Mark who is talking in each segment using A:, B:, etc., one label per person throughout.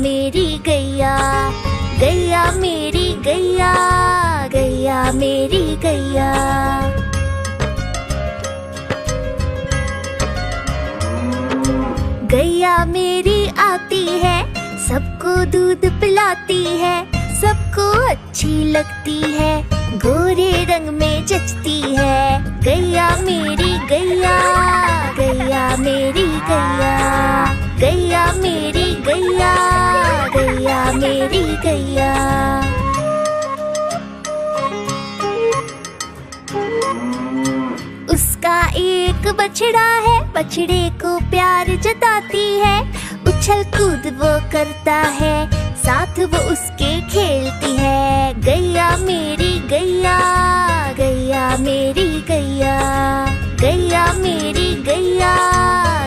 A: मेरी गैया, गैया मेरी गैया, गैया मेरी गैया। गैया मेरी आती है, सबको दूध पिलाती है, सबको अच्छी लगती है, गोरे रंग में जचती है। गैया मेरी गैया, गैया मेरी गैया, गैया मेरी गैया, गैया मेरी गैया। उसका एक बछड़ा है, बछड़े को प्यार जताती है, उछल कूद वो करता है, साथ वो उसके खेलती है। गैया मेरी गैया, गैया मेरी गैया, गैया मेरी गैया,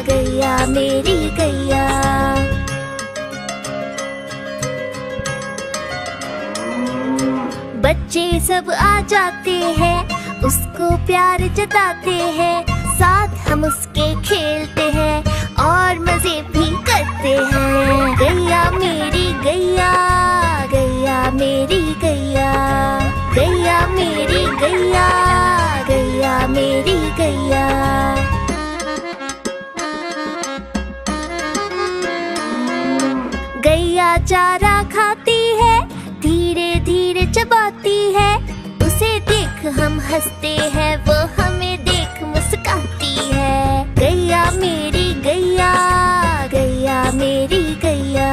A: गैया मेरी गैया। बच्चे सब आ जाते हैं, उसको प्यार जताते हैं, साथ हम उसके खेलते हैं और मजे भी करते हैं। गैया मेरी गैया, गैया मेरी गैया, गैया मेरी गैया, गैया मेरी गैया। गैया चारा खाती है, धीरे धीरे चबाती है, उसे देख हम हंसते हैं, वो हमें देख मुस्काती है। गैया मेरी गैया, गैया मेरी गैया,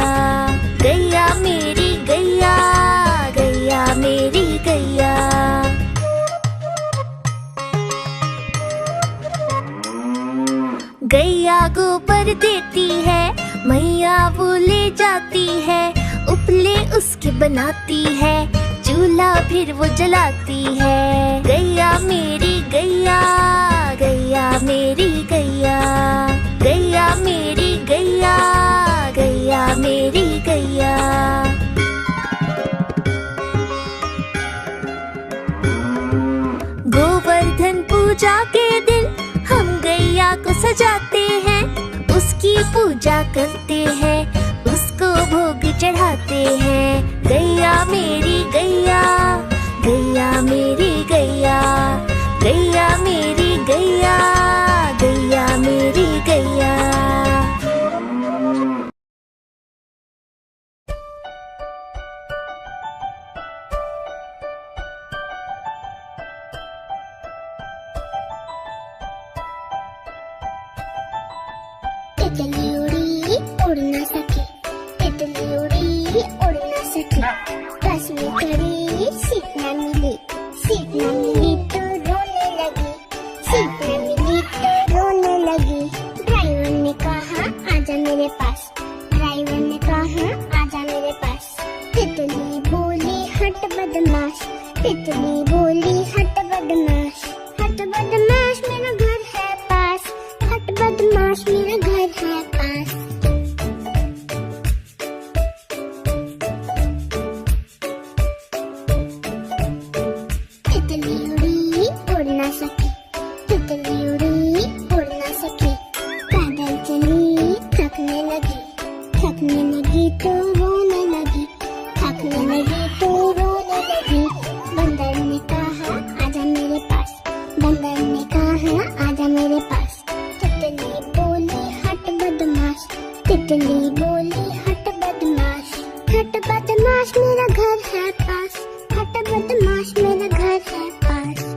A: गैया मेरी गैया, गैया मेरी गैया। गैया गोबर देती है, मैया वो ले जाती है, उपले उसके बनाती है, चूल्हा फिर वो जलाती है। गैया मेरी गैया, गैया मेरी गैया, गैया मेरी गैया, गैया मेरी गैया। गोवर्धन पूजा के दिन हम गैया को सजाते हैं, उसकी पूजा करते हैं, उसको भोग चढ़ाते हैं। गैया मेरी गैया, गैया मेरी गैया, गैया मेरी गैया, गैया मेरी गैया।
B: तितली उड़ी उड़ ना सके, तितली उड़ी उड़ ना सके, बस में खड़ी सीट न मिली, सीट न मिली तो रोने लगी, सीट न मिली तो रोने लगी। ड्राइवर ने कहा आजा मेरे पास, ड्राइवर ने कहा आजा मेरे पास। तितली बोली हट बदमाश, तितली बोली हट बदमाश, हट बदमाश मेरा घर है पास, हट बदमाश मेरा घर है पास। तितली उड़ी उड़ ना सकी, तितली उड़ी उड़ ना सकी, पैदल चली थकने लगी, थकने लगी तो रोने लगी, थकने लगी तो रोने लगी। बंदर ने कहा आजा मेरे पास, बंदर ने कहा आजा मेरे पास। तितली बोली हट बदमाश, तितली बोली हट बदमाश, हट बदमाश मेरा घर है पास, हट बदमाश मेरा घर है पास।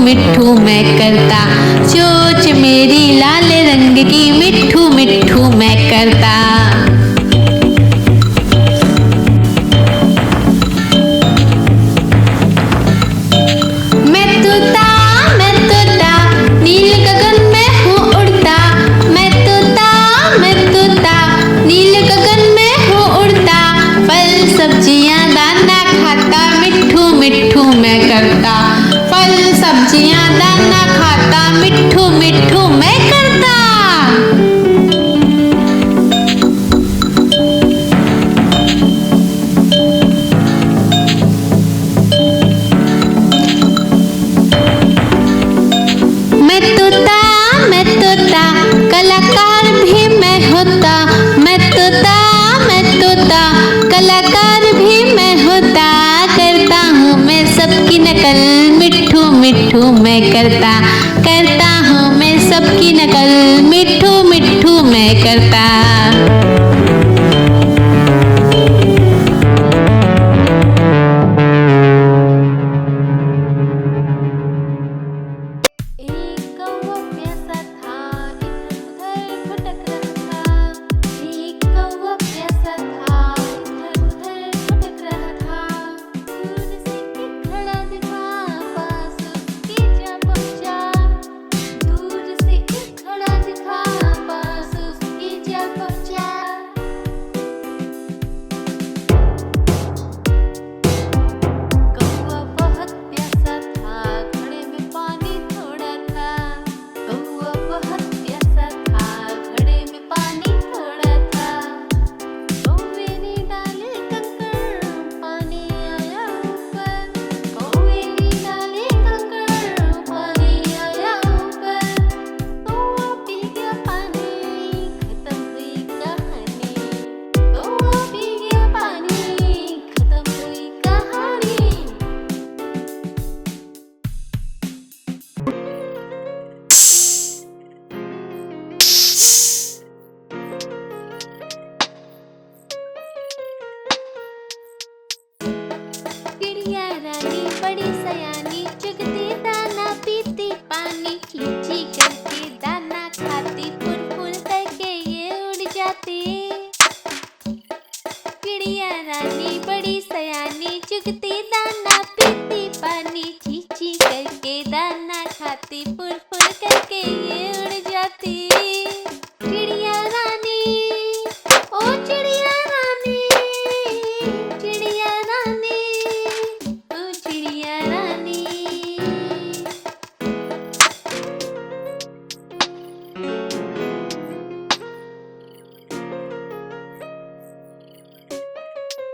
C: मिट्ठू मैं करता, चोंच मेरी लाल रंग की मिट्ठू मिट्ठू मैं करता। मैं तोता दाना खाता, मिट्ठू मिट्ठू मैं करता। मैं तोता कलाकार भी मैं होता, मैं तोता कलाकार भी मैं होता। करता हूँ मैं सबकी नकल, मिट्ठू मिट्ठू मैं करता हूँ मैं सबकी नकल, मिट्ठू मिट्ठू मैं करता।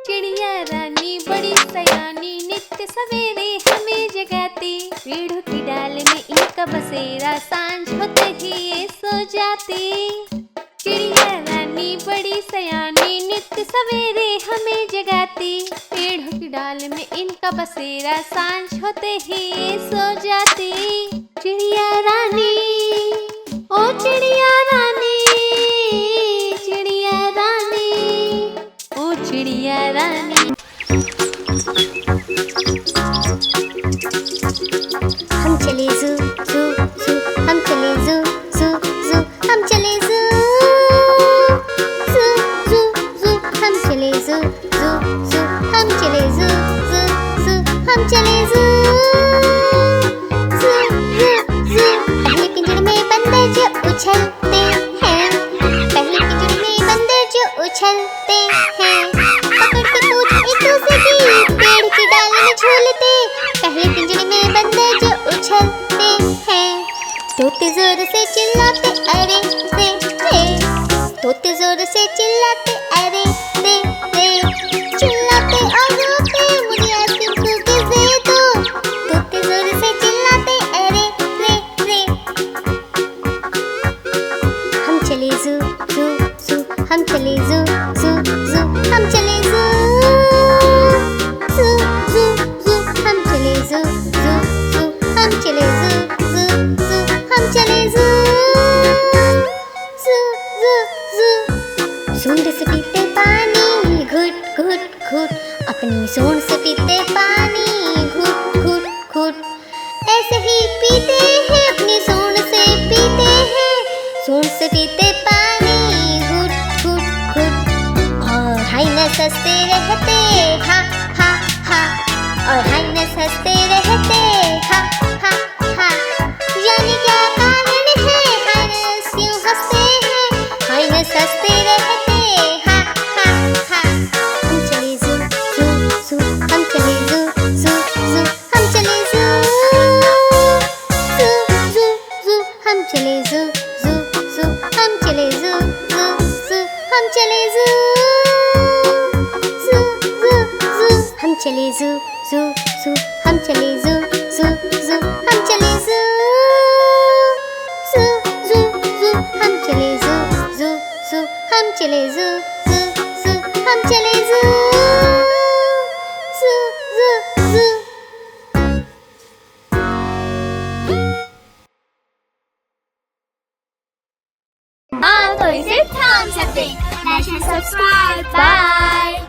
D: चिड़िया रानी बड़ी सयानी, नित्य सवेरे हमें जगाती। पेड़ों की डाल में इनका बसेरा, सांझ होते ही ये सो जाती। चिड़िया रानी बड़ी सयानी, नित्य सवेरे हमें जगाती। पेड़ों की डाल में इनका बसेरा, सांझ होते ही ये सो जाती। चिड़िया रानी ओ चिड़िया रानी, चिड़िया रानी ओ चिड़िया रानी।
B: हम चले जू जू जू, हम चले जू जू जू, हम चले जू जू जू जू, हम चले जू जू जू, हम चले जू जू जू, हम चले जू जू जू जू। पहले पिंजरे में बंदर जो उछलते हैं, पहले पिंजरे में बंदर जो उछलते हैं। पकड़ के पूछ एक दूसरे की, पेड़ की डाल में झूलते। पहले पिंजरे में बंदर जो उछलते हैं। तोते जोर से चिल्लाते अरे रे रे, तोते जोर से चिल्लाते अरे रे रे, चिल्लाते और रोते मुझे आइसक्रीम कुकीज़ दे दो। तोते जोर से चिल्लाते अरे रे रे। हम चले जू जू जू, हम चले जू जू जू, हम चले जू जू जू जू, हम चले जू जू जू, हम चले जू जू जू, हम चले जू जू जू जू। सूंड से पीते पानी घुट घुट घुट, अपनी सूंड से पीते पानी घुट घुट घुट। ऐसे ही पीते हैं, अपनी सूंड से पीते हैं। सूंड से पीते पानी घुट घुट घुट। और हाइनस हंसते रहते हा हा हा, और हाइनस हंसते रहते हा हा हा। जाने क्या कारण है हाइनस क्यों हंसते हैं, हाइनस हंसते रहते हा हा हा। हम चले जू जू जू, हम चले जू जू जू, हम चले जू जू चले जू जू जू, हम चले जू जू जू, हम चले जू जू जू जू, हम चले जू जू जू, हम चले जू जू जू, हम चले जू जू जू जू, हम चले जू जू जू, हम चले जू जू जू, हम चले जू जू जू जू।
A: हाँ तो इसे थाम सकते। Like and subscribe. बाय।